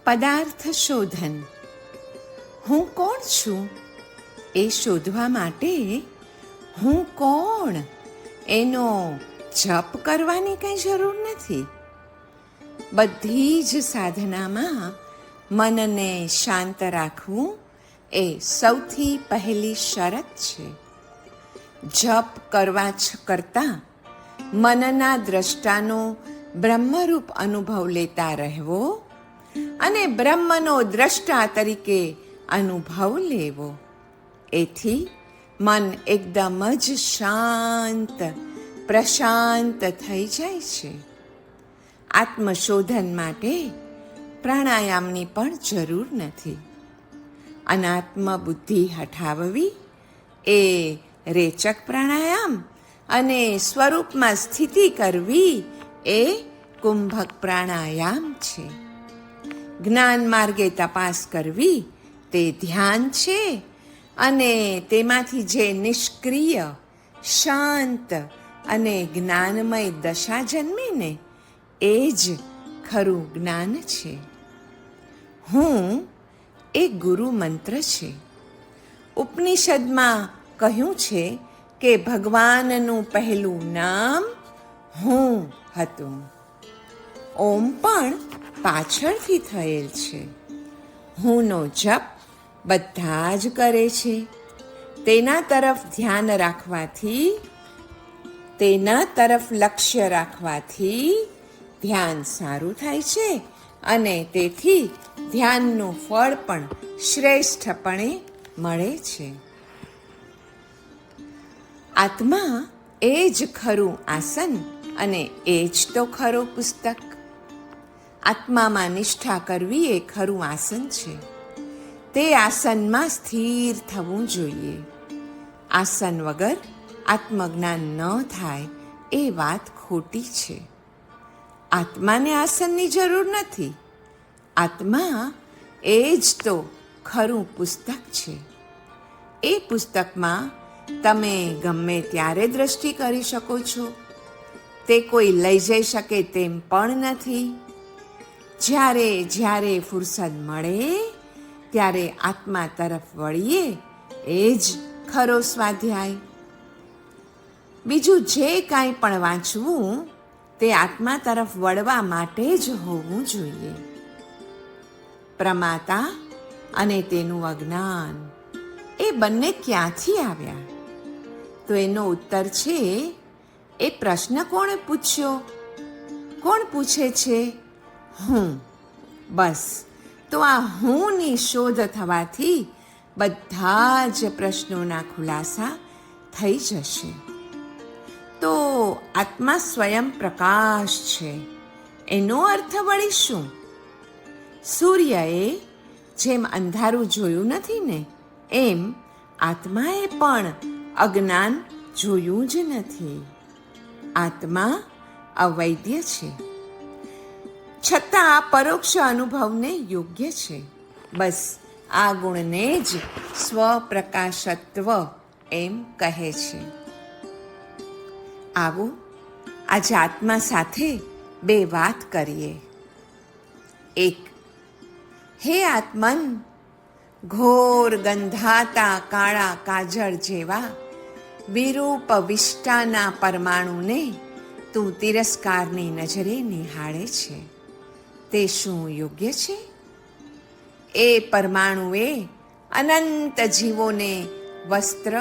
પદાર્થ શોધન. હું કોણ છું એ શોધવા માટે હું કોણ એનો જપ કરવાની કંઈ જરૂર નથી. બધી જ સાધનામાં મનને શાંત રાખવું એ સૌથી પહેલી શરત છે. જપ કરવા કરતાં મનના દ્રષ્ટાનો બ્રહ્મરૂપ અનુભવ લેતા રહેવો અને બ્રહ્મનો દ્રષ્ટા તરીકે અનુભવ લેવો. એથી મન એકદમ જ શાંત પ્રશાંત થઈ જાય છે. આત્મશોધન માટે પ્રાણાયામની પણ જરૂર નથી. અનાત્મ બુદ્ધિ હટાવવી એ રેચક પ્રાણાયામ અને સ્વરૂપમાં સ્થિતિ કરવી એ કુંભક પ્રાણાયામ છે. જ્ઞાન માર્ગે તપાસ કરવી તે ધ્યાન છે અને તેમાંથી જે નિષ્ક્રિય શાંત અને જ્ઞાનમય દશા જન્મે ને એ જ ખરું જ્ઞાન છે. હું એ ગુરુ મંત્ર છે. ઉપનિષદમાં કહ્યું છે કે ભગવાનનું પહેલું નામ હું હતું. ઓમ પણ પાછળથી થયેલ છે. હુંનો જપ બધા જ કરે છે. તેના તરફ ધ્યાન રાખવાથી, તેના તરફ લક્ષ્ય રાખવાથી ધ્યાન સારું થાય છે અને તેથી ધ્યાનનું ફળ પણ શ્રેષ્ઠપણે મળે છે. આત્મા એ જ ખરું આસન અને એ જ તો ખરો પુસ્તક. આત્મામાં નિષ્ઠા કરવી એ ખરું આસન છે. તે આસનમાં સ્થિર થવું જોઈએ. આસન વગર આત્મજ્ઞાન ન થાય એ વાત ખોટી છે. આત્માને આસનની જરૂર નથી. આત્મા એ જ તો ખરું પુસ્તક છે. એ પુસ્તકમાં તમે ગમે ત્યારે દ્રષ્ટિ કરી શકો છો. તે કોઈ લઈ જઈ શકે તેમ પણ નથી. જ્યારે જ્યારે ફુરસદ મળે ત્યારે આત્મા તરફ વળીએ એ જ ખરો સ્વાધ્યાય. બીજું જે કાંઈ પણ વાંચવું તે આત્મા તરફ વળવા માટે જ હોવું જોઈએ. પ્રમાતા અને તેનું અજ્ઞાન એ બંને ક્યાંથી આવ્યા? તો એનો ઉત્તર છે, એ પ્રશ્ન કોણે પૂછ્યો? કોણ પૂછે છે? હું. બસ, તો આ હુંની શોધ થવાથી બધા જ પ્રશ્નોના ખુલાસા થઈ જશે. તો આત્મા સ્વયં પ્રકાશ છે. એનો અર્થ વળી શું? સૂર્યએ જેમ અંધારું જોયું નથી ને એમ આત્માએ પણ અજ્ઞાન જોયું જ નથી. આત્મા અવૈધ્ય છે, છતાં આ પરોક્ષ અનુભવને યોગ્ય છે. બસ આ ગુણને જ સ્વપ્રકાશત્વ એમ કહે છે. આવો આજે આત્મા સાથે બે વાત કરીએ. એક, હે આત્મન, ઘોર ગંધાતા કાળા કાજળ જેવા વિરૂપ વિષ્ટાના પરમાણુને તું તિરસ્કારની નજરે નિહાળે છે. તે શું યોગ્ય છે? એ પરમાણુએ અનંત જીવોને વસ્ત્ર,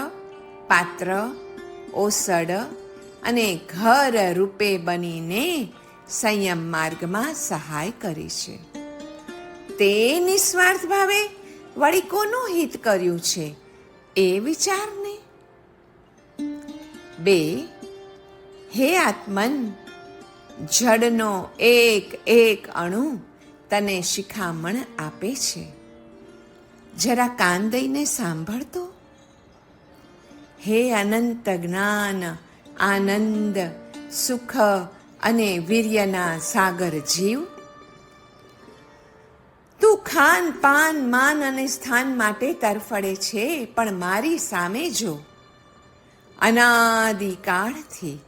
પાત્ર, ઓસડ અને ઘર રૂપે બનીને સંયમ માર્ગમાં સહાય કરી છે. તે નિસ્વાર્થ ભાવે વળી કોનું હિત કર્યું છે એ વિચારને. બે, હે આત્મન, જડનો એક એક અણુ તને શિખામણ આપે છે. જરા કાન દઈને સાંભળતો. હે અનંત જ્ઞાન, આનંદ, સુખ અને વીર્યના સાગર જીવ, તું ખાન પાન માન અને સ્થાન માટે તરફડે છે, પણ મારી સામે જો. અનાદિકાળથી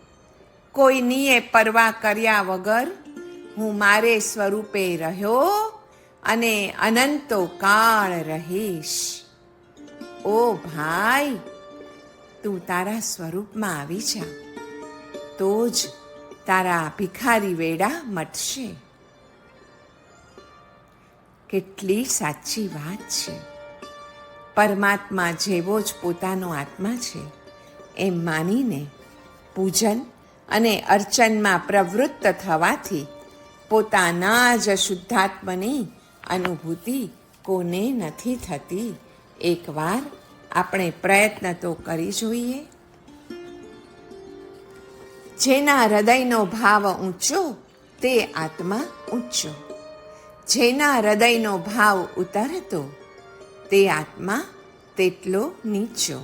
કોઈનીએ પરવા કર્યા વગર હું મારે સ્વરૂપે રહ્યો અને અનંતો કાળ રહીશ. ઓ ભાઈ, તું તારા સ્વરૂપમાં આવી જા, તો જ તારા ભિખારી વેડા મટશે. કેટલી સાચી વાત છે. પરમાત્મા જેવો જ પોતાનો આત્મા છે એમ માનીને પૂજન અને અર્ચનમાં પ્રવૃત્ત થવાથી પોતાના જ શુદ્ધાત્માની અનુભૂતિ કોને નથી થતી? એકવાર આપણે પ્રયત્ન તો કરી જોઈએ. જેના હૃદયનો ભાવ ઊંચો તે આત્મા ઊંચો, જેના હૃદયનો ભાવ ઉતરતો તે આત્મા તેટલો નીચો.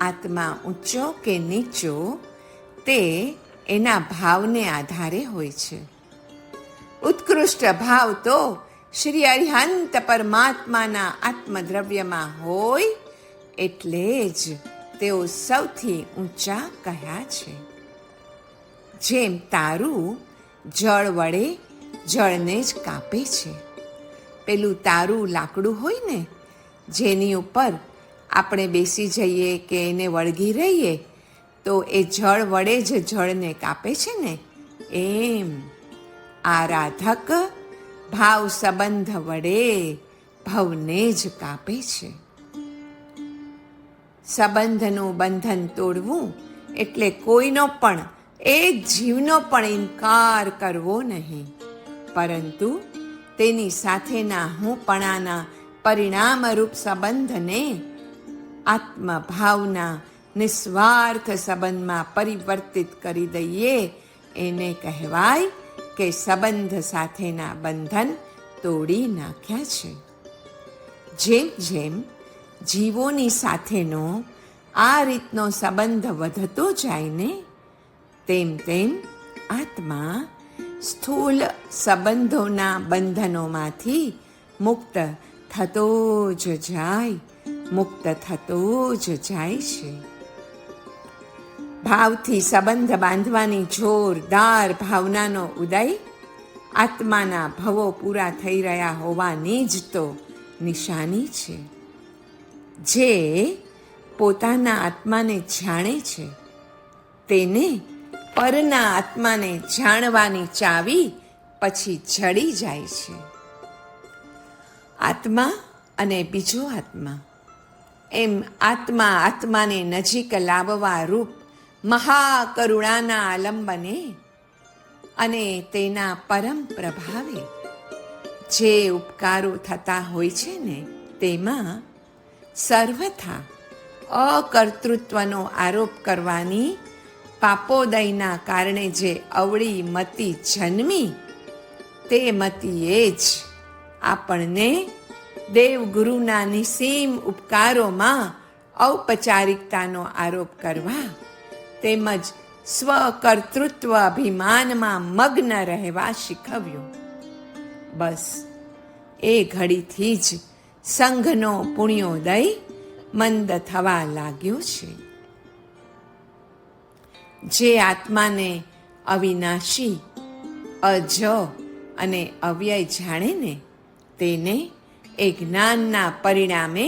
આત્મા ઊંચો કે નીચો તે એના ભાવને આધારે હોય છે. ઉત્કૃષ્ટ ભાવ તો શ્રી અરિહંત પરમાત્માના આત્મદ્રવ્યમાં હોય એટલે જ તેઓ સૌથી ઊંચા કહ્યા છે. જેમ તારું જળ વડે જળને જ કાપે છે. પેલું તારું લાકડું હોય ને, જેની ઉપર આપણે બેસી જઈએ કે એને વળગી રહીએ તો એ જળ વડે જ જળને કાપે છે ને, એમ આરાધક ભાવ સંબંધ વડે ભવને જ કાપે છે. સંબંધનું બંધન તોડવું એટલે કોઈનો પણ એક જીવનો પણ ઇનકાર કરવો નહીં, પરંતુ તેની સાથેના હુંપણાના પરિણામરૂપ સંબંધને આત્મભાવના નિસ્વાર્થ સંબંધમાં પરિવર્તિત કરી દઈએ. એને કહેવાય કે સંબંધ સાથેના બંધન તોડી નાખ્યા છે. જેમ જેમ જીવોની સાથેનો આ રીતનો સંબંધ વધતો જાય ને, તેમ તેમ આત્મા સ્થૂલ સંબંધોના બંધનોમાંથી મુક્ત થતો જ જાય, મુક્ત થતો જ જાય છે. ભાવથી સંબંધ બાંધવાની જોરદાર ભાવનાનો ઉદય આત્માના ભવો પૂરા થઈ રહ્યા હોવાની જ તો નિશાની છે. જે પોતાના આત્માને જાણે છે તેને પરના આત્માને જાણવાની ચાવી પછી જડી જાય છે. આત્મા અને બીજો આત્મા એમ આત્મા આત્માને નજીક લાવવા રૂપ મહાકરુણાના આલંબને અને તેના પરમ પ્રભાવે જે ઉપકારો થતા હોય છે ને, તેમાં સર્વથા અકર્તૃત્વનો આરોપ કરવાની પાપોદયના કારણે જે અવળી મતિ જન્મી, તે મતિએ જ આપણને દેવગુરુના નિસીમ ઉપકારોમાં ઔપચારિકતાનો આરોપ કરવા તેમજ સ્વકર્તૃત્વ અભિમાનમાં મગ્ન રહેવા શીખવ્યું. બસ એ ઘડીથી જ સંઘનો પુણ્યોદય મંદ થવા લાગ્યો છે. જે આત્માને અવિનાશી, અજ અને અવ્યય જાણે ને, તેને એ જ્ઞાનના પરિણામે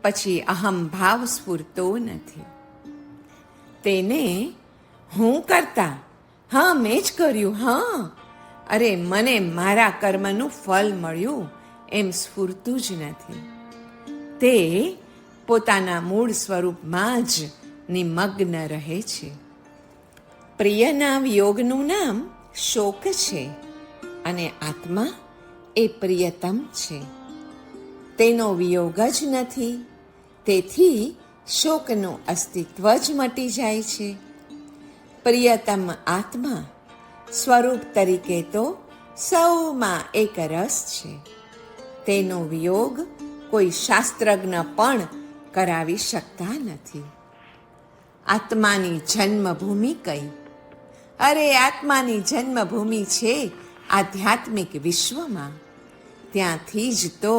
પછી અહંભાવ સ્ફૂરતો નથી. તેને હું કરતા, હા મેં જ કર્યું, હા અરે મને મારા કર્મનું ફળ મળ્યું એમ સ્ફૂરતું જ નથી. તે પોતાના મૂળ સ્વરૂપમાં જ નિમગ્ન રહે છે. પ્રિયના વિયોગનું નામ શોક છે અને આત્મા એ પ્રિયતમ છે. તેનો વિયોગ જ નથી, તેથી શોકનું અસ્તિત્વ જ મટી જાય છે. પ્રિયતમ આત્મા સ્વરૂપ તરીકે તો સૌમાં એક રસ છે. તેનો વિયોગ કોઈ શાસ્ત્રજ્ઞ પણ કરાવી શકતા નથી. આત્માની જન્મભૂમિ કઈ? અરે આત્માની જન્મભૂમિ છે આધ્યાત્મિક વિશ્વમાં. ત્યાંથી જ તો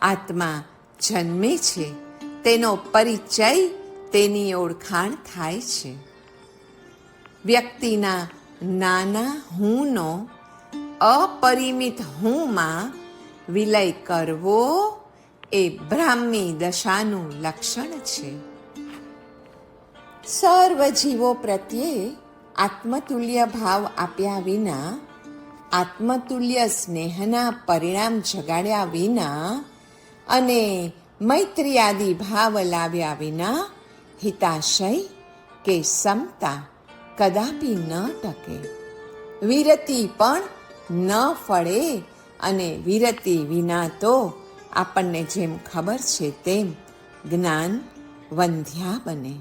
આત્મા જન્મે છે, તેનો પરિચય, તેની ઓળખાણ થાય છે. વ્યક્તિના નાના હુંનો અપરિમિત હુંમાં વિલય કરવો એ બ્રાહ્મી દશાનું લક્ષણ છે. સર્વ જીવો પ્રત્યે આત્મતુલ્ય ભાવ આપ્યા વિના, આત્મતુલ્ય સ્નેહના પરિણામ જગાડ્યા વિના અને મૈત્રિયાદી ભાવ લાવ્યા વિના હિતાશય કે સમતા કદાપી ન ટકે. વિરતિ પણ ન ફળે અને વિરતિ વિના તો આપણને જેમ ખબર છે તેમ જ્ઞાન વંધ્યા બને.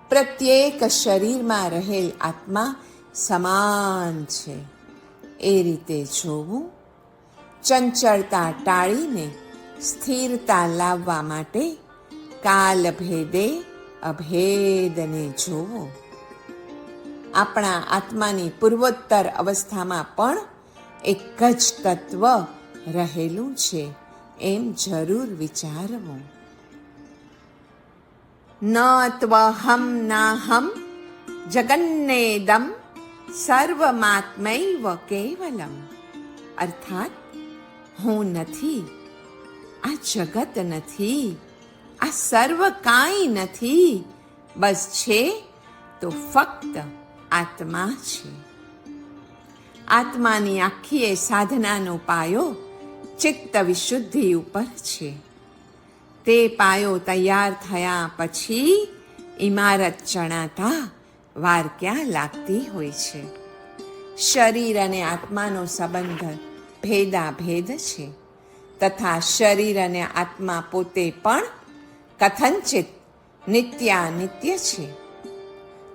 પ્રત્યેક શરીરમાં રહેલ આત્મા સમાન છે એ રીતે જોવું. ચંચળતા ટાળીને સ્થિરતા લાવવા માટે કાલ ભેદે અભેદને જોવો. આપણા આત્માની પૂર્વોત્તર અવસ્થામાં પણ એક જ તત્વ રહેલું છે એમ જરૂર વિચારવું. ન ત્વહમ નાહમ જગન્નેદમ સર્વમાત્મૈવ કેવલમ. અર્થાત હું નથી, આ જગત નથી, આ સર્વ કાંઈ નથી, બસ છે તો ફક્ત આત્મા છે. આત્માની આખી એ સાધનાનો પાયો ચિત્ત વિશુદ્ધિ ઉપર છે. તે પાયો તૈયાર થયા પછી ઇમારત ચણાતા વાર ક્યાં લાગતી હોય છે. શરીર અને આત્માનો સંબંધ ભેદાભેદ છે તથા શરીર અને આત્મા પોતે પણ કથંચિત નિત્યાનિત્ય છે.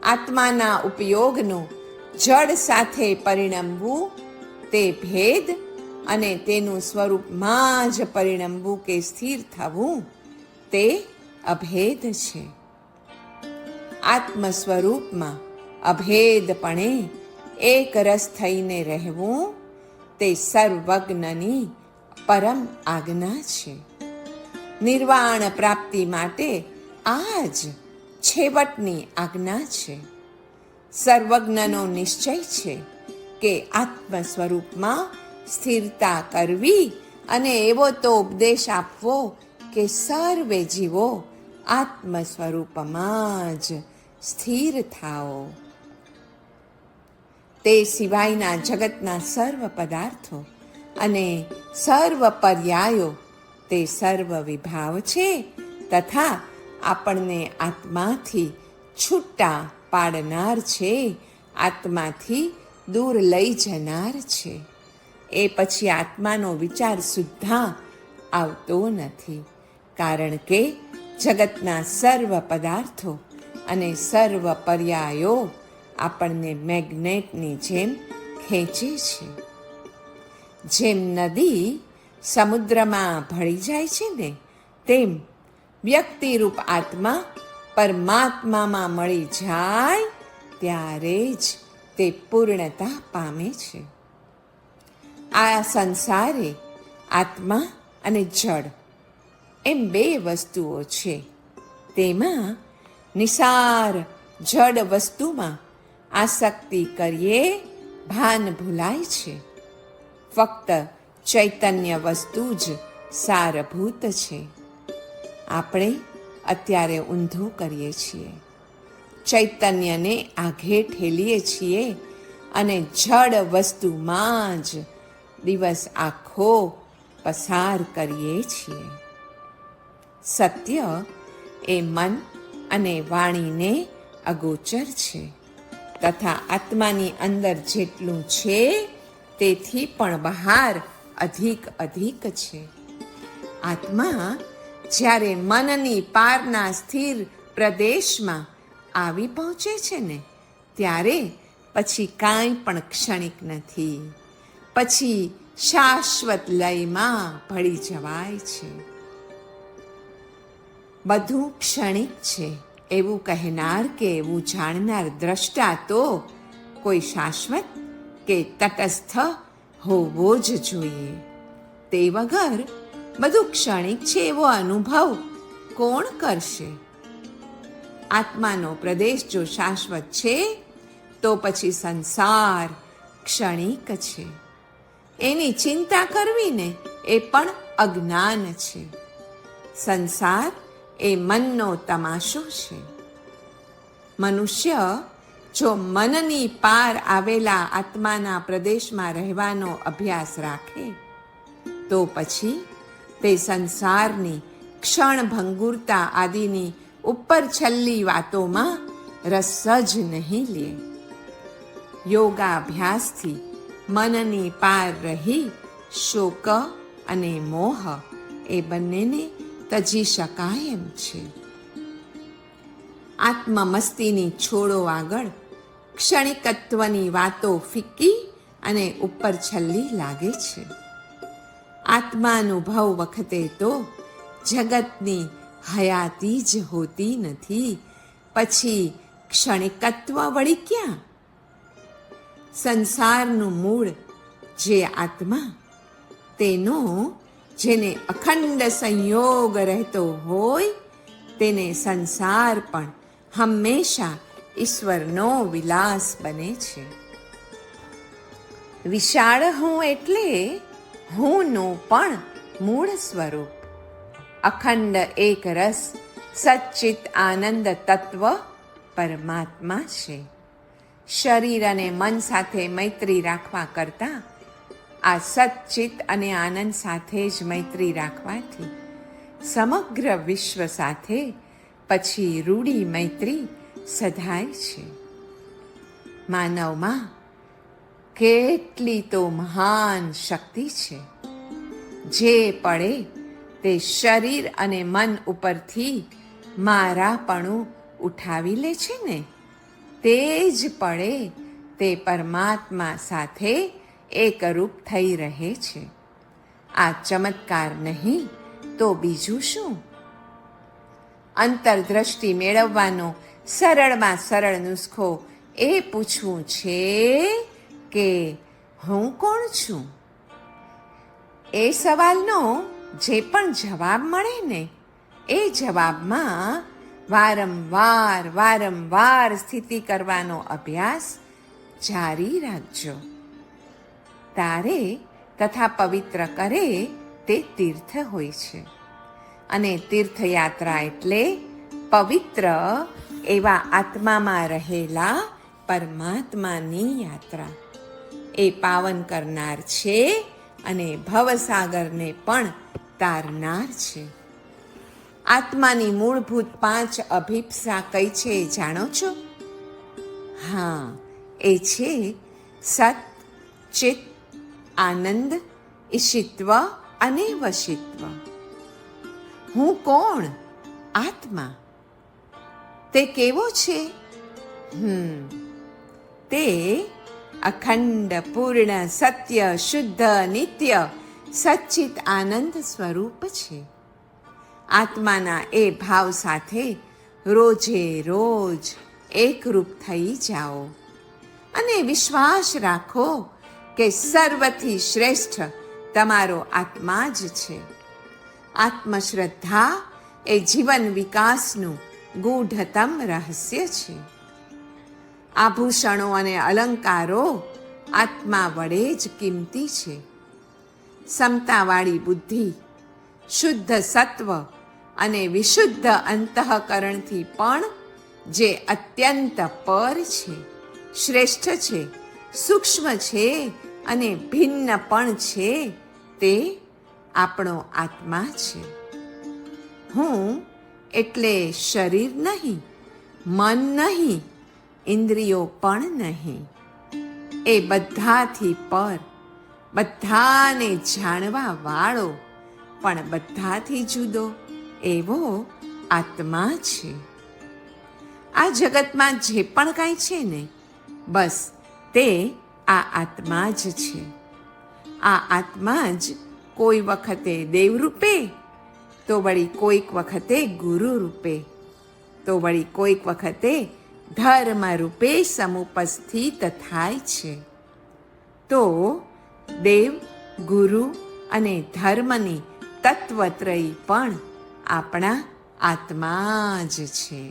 આત્માના ઉપયોગનું જડ સાથે પરિણમવું તે ભેદ અને તેનું સ્વરૂપમાં જ પરિણમવું કે સ્થિર થવું તે અભેદ છે. આત્મ સ્વરૂપમાં અભેદપણે એક રસ થઈને રહેવું તે સર્વજ્ઞની પરમ આજ્ઞા છે. નિર્વાણ પ્રાપ્તિ માટે આ જ છેવટની આજ્ઞા છે. સર્વજ્ઞનો નિશ્ચય છે કે આત્મ સ્વરૂપમાં સ્થિરતા કરવી અને એવો તો ઉપદેશ આપવો કે સર્વે જીવો આત્મ સ્વરૂપમાં જ સ્થિર થાઓ. તે સિવાયના જગતના સર્વ પદાર્થો અને સર્વ પર્યાયો તે સર્વ વિભાવ છે તથા આપણને આત્માથી છૂટા પાડનાર છે, આત્માથી દૂર લઈ જનાર છે. એ પછી આત્માનો વિચાર સુદ્ધા આવતો નથી, કારણ કે જગતના સર્વ પદાર્થો અને સર્વ પર્યાયો આપણને મેગ્નેટની જેમ ખેંચે છે. જેમ નદી સમુદ્રમાં ભળી જાય છે ને તેમ વ્યક્તિરૂપ આત્મા પરમાત્મામાં મળી જાય ત્યારે જ તે પૂર્ણતા પામે છે. આ સંસારે આત્મા અને જડ એમ બે વસ્તુઓ છે. તેમાં નિસાર જડ વસ્તુમાં આસક્તિ કરીએ ભાન ભૂલાય છે. ફક્ત ચૈતન્ય વસ્તુ જ સારભૂત છે. આપણે અત્યારે ઊંધું કરીએ છીએ. ચૈતન્યને આઘે ઠેલીએ છીએ અને જડ વસ્તુમાં જ દિવસ આખો પસાર કરીએ છીએ. સત્ય એ મન અને વાણીને અગોચર છે તથા આત્માની અંદર જેટલું છે તેથી પણ બહાર અધિક છે. આત્મા જ્યારે મનની પારના સ્થિર પ્રદેશમાં આવી પહોંચે છે ને ત્યારે પછી કાંઈ પણ ક્ષણિક નથી, પછી શાશ્વત લયમાં ભળી જવાય છે. બધું ક્ષણિક છે એવું કહેનાર કે એવું જાણનાર દ્રષ્ટા તો કોઈ શાશ્વત કે તટસ્થ હોવો જ જોઈએ. તે વગર બધું ક્ષણિક છે એવો અનુભવ કોણ કરશે? આત્માનો પ્રદેશ જો શાશ્વત છે તો પછી સંસાર ક્ષણિક છે. એની ચિંતા કરવીને એ પણ અજ્ઞાન છે. સંસાર એ મનનો તમાશો છે. મનુષ્ય જો મનની પાર આવેલા આત્માના પ્રદેશમાં રહેવાનો અભ્યાસ રાખે તો પછી તે સંસારની ક્ષણભંગુરતા આદિની ઉપર છલ્લી વાતોમાં રસ જ નહીં લે. યોગાભ્યાસથી મનની પાર રહી શોક અને મોહ એ બંનેને તજી શકાય એમ છે. આત્મમસ્તીની છોડો આગળ ક્ષણિકત્વની વાતો ફિક્કી અને ઉપર છલ્લી લાગે છે. આત્માનુભવ વખતે તો જગતની હયાતી જ હોતી નથી, પછી ક્ષણિકત્વ વળી ક્યાં? સંસારનું મૂળ જે આત્મા, તેનો જેને અખંડ સંયોગ રહેતો હોય તેને સંસાર પણ હંમેશા ઈશ્વરનો વિલાસ બને છે. વિશાળ હું એટલે હુંનું પણ મૂળ સ્વરૂપ અખંડ એક રસ સચ્ચિત આનંદ તત્વ પરમાત્મા છે. શરીર અને મન સાથે મૈત્રી રાખવા કરતાં આ સચ્ચિત અને આનંદ સાથે જ મૈત્રી રાખવાથી સમગ્ર વિશ્વ સાથે પછી રૂડી મૈત્રી સધાય છે. માનવમાં કેટલી તો મહાન શક્તિ છે. જે પડે તે શરીર અને મન ઉપરથી મારાપણું ઉઠાવી લે છે ને, તે જ પડે તે પરમાત્મા સાથે એકરૂપ થઈ રહે છે. આ ચમત્કાર નહીં તો બીજું શું? અંતરદ્રષ્ટિ મેળવવાનો સરળમાં સરળ નુસ્ખો એ પૂછવું છે કે હું કોણ છું? એ સવાલનો જે પણ જવાબ મળે ને, એ જવાબમાં વારંવાર સ્થિતિ કરવાનો અભ્યાસ જારી રાખજો. તારે તથા પવિત્ર કરે તે તીર્થ હોય છે. અને તીર્થયાત્રા એટલે પવિત્ર એવા આત્મામાં રહેલા પરમાત્માની યાત્રા. એ પાવન કરનાર છે અને ભવસાગરને પણ તારનાર છે. આત્માની મૂળભૂત 5 અભિપ્સા કઈ છે જાણો છો? હા, એ છે સત, ચિત, આનંદ, ઈશિત્વ અને વશિત્વ. હું કોણ? આત્મા. તે કેવો છે? તે અખંડ પૂર્ણ સત્ય શુદ્ધ નિત્ય સચ્ચિત આનંદ સ્વરૂપ છે. આત્માના એ ભાવ સાથે રોજે રોજ એકરૂપ થઈ જાઓ અને વિશ્વાસ રાખો કે સર્વથી શ્રેષ્ઠ તમારો આત્મા જ છે. આત્મશ્રદ્ધા એ જીવન વિકાસનું ગૂઢતમ રહસ્ય છે. આભૂષણો અને અલંકારો આત્મા વડે જ કિંમતી છે. સમતાવાળી બુદ્ધિ, શુદ્ધ સત્વ અને વિશુદ્ધ અંતઃકરણથી પણ જે અત્યંત પર છે, શ્રેષ્ઠ છે, સૂક્ષ્મ છે અને ભિન્ન પણ છે, તે આપણો આત્મા છે. હું એટલે શરીર નહીં, મન નહીં, ઇન્દ્રિયો પણ નહીં. એ બધાથી પર, બધાને જાણવા વાળો પણ બધાથી જુદો એવો આત્મા છે. આ જગતમાં જે પણ કાંઈ છે ને, બસ તે આ આત્મા જ છે. આ આત્મા જ કોઈ વખતે દેવ રૂપે, તો વળી કોઈક વખતે ગુરુ રૂપે, તો વળી કોઈક વખતે ધર્મ રૂપે સમુપસ્થિત થાય છે. તો દેવ, ગુરુ અને ધર્મની તત્વત્રયી પણ આપણા આત્મા જ છે.